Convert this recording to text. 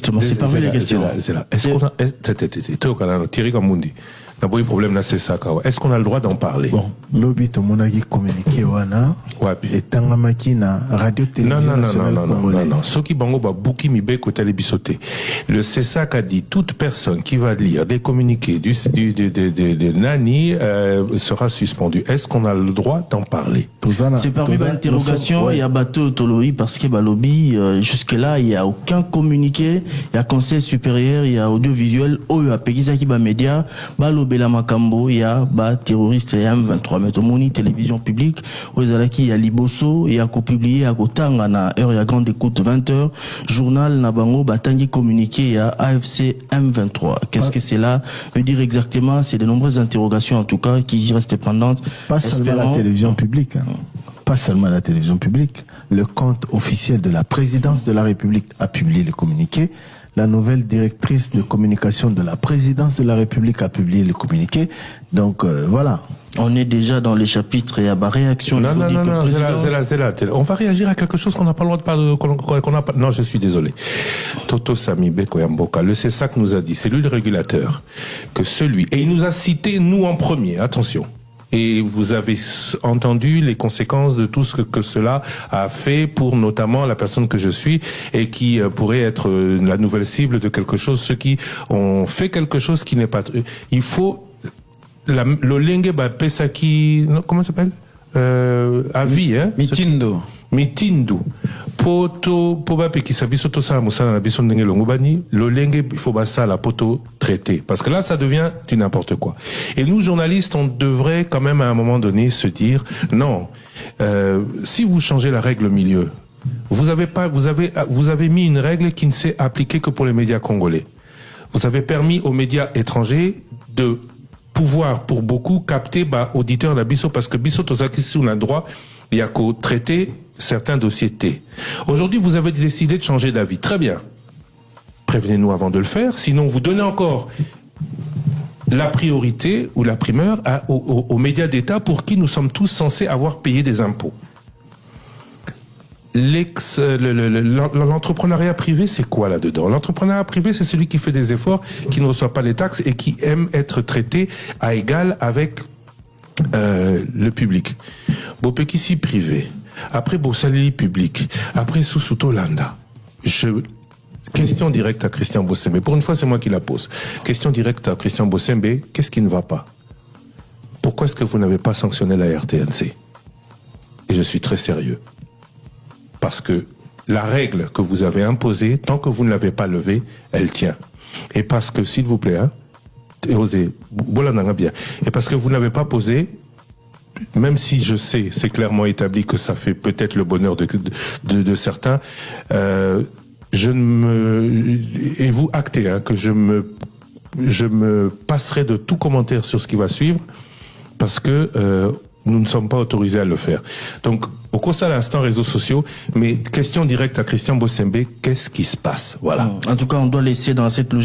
justement, c'est parmi les questions. C'est là. Est-ce qu'on a, Thierry Gamundi, n'a pas eu problème là, c'est ça, est-ce qu'on a le droit d'en parler? Bon, lobby to monagi communiqué wana. Ouais, et tangamaki na radio télévision nationale congolaise. Non. Ce qui bango ba bouki mibe ko télé bisoté. Le CESAC a dit toute personne qui va lire des communiqués de Nani sera suspendue. Est-ce qu'on a le droit d'en parler? C'est parmi l'interrogation. Il y a bateau Toloi parce que lobby jusque là il y a aucun communiqué. Il y a conseil supérieur, il y a audiovisuel, il y a Pegisa qui ba média, Bela Makambo, il y a terroriste M23 mais moni télévision publique aux Alaki il y a Liboso, il y a co-publié à Kotanga na heure il y a grande écoute 20h journal Nabango Batangi communiqué il y a AFC M23. Qu'est-ce que c'est là veut dire exactement? C'est de nombreuses interrogations en tout cas qui restent pendantes. Pas seulement la télévision publique, hein. Pas seulement la télévision publique. Le compte officiel de la présidence de la République a publié le communiqué. La nouvelle directrice de communication de la présidence de la République a publié le communiqué. Donc voilà. On est déjà dans les chapitres et à ma réaction. Non, c'est là. On va réagir à quelque chose qu'on n'a pas le droit de parler. Non, je suis désolé. Toto Samibe Koyamboka, le CESAC nous a dit, c'est lui le régulateur, que celui, et il nous a cité nous en premier, attention. Et vous avez entendu les conséquences de tout ce que cela a fait pour notamment la personne que je suis et qui pourrait être la nouvelle cible de quelque chose, ceux qui ont fait quelque chose qui n'est pas... Il faut... Le Lengue Pesaki... Comment ça s'appelle Avis, hein? Mitindo. Poto poba pe kisabiso to sa musala na biso ndenge longobani le lenge il faut basa la poto traiter parce que là ça devient du n'importe quoi. Et nous journalistes on devrait quand même à un moment donné se dire non, si vous changez la règle au milieu, vous avez mis une règle qui ne s'est appliquée que pour les médias congolais. Vous avez permis aux médias étrangers de pouvoir pour beaucoup capter auditeurs de biso parce que biso to sakisi on a droit il y a qu'au traiter certains dossiers T. Aujourd'hui, vous avez décidé de changer d'avis. Très bien. Prévenez-nous avant de le faire. Sinon, vous donnez encore la priorité ou la primeur aux médias d'État pour qui nous sommes tous censés avoir payé des impôts. L'entrepreneuriat privé, c'est quoi là-dedans? L'entrepreneuriat privé, c'est celui qui fait des efforts, qui ne reçoit pas les taxes et qui aime être traité à égal avec le public. Bopekisi privé. Après Bossalili public. Après Susuto Landa. Question directe à Christian Bossembe. Pour une fois, c'est moi qui la pose. Question directe à Christian Bossembe. Qu'est-ce qui ne va pas? Pourquoi est-ce que vous n'avez pas sanctionné la RTNC? Et je suis très sérieux. Parce que la règle que vous avez imposée, tant que vous ne l'avez pas levée, elle tient. Et parce que, s'il vous plaît, et parce que vous n'avez pas posé, même si je sais, c'est clairement établi que ça fait peut-être le bonheur de certains, et vous actez que je me passerai de tout commentaire sur ce qui va suivre, parce que nous ne sommes pas autorisés à le faire. Donc, au cours de l'instant réseaux sociaux, mais question directe à Christian Bossembe, qu'est-ce qui se passe? Voilà. En tout cas, on doit laisser dans cette logique.